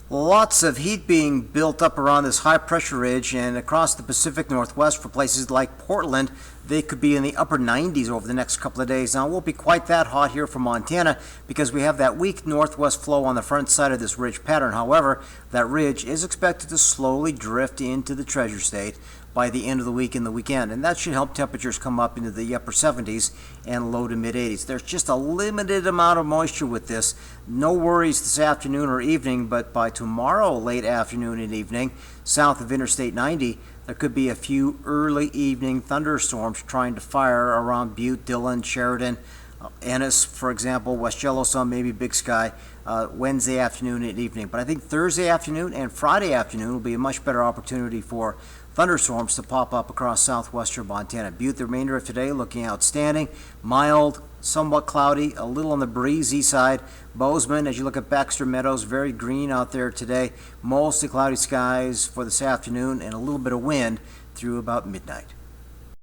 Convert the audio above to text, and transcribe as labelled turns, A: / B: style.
A: Lots of heat being built up around this high pressure ridge and across the Pacific Northwest for places like Portland. They could be in the upper 90s over the next couple of days. Now, it won't be quite that hot here for Montana because we have that weak northwest flow on the front side of this ridge pattern. However, that ridge is expected to slowly drift into the Treasure State by the end of the week and the weekend, and that should help temperatures come up into the upper 70s and low to mid 80s. There's just a limited amount of moisture with this. No worries this afternoon or evening, but by tomorrow late afternoon and evening, south of Interstate 90, there could be a few early evening thunderstorms trying to fire around Butte, Dillon, Sheridan, Ennis, for example, West Yellowstone, maybe Big Sky, Wednesday afternoon and evening. But I think Thursday afternoon and Friday afternoon will be a much better opportunity for thunderstorms to pop up across southwestern Montana. Butte, the remainder of today looking outstanding, mild, somewhat cloudy, a little on the breezy side. Bozeman, as you look at Baxter Meadows, very green out there today. Mostly cloudy skies for this afternoon and a little bit of wind through about midnight.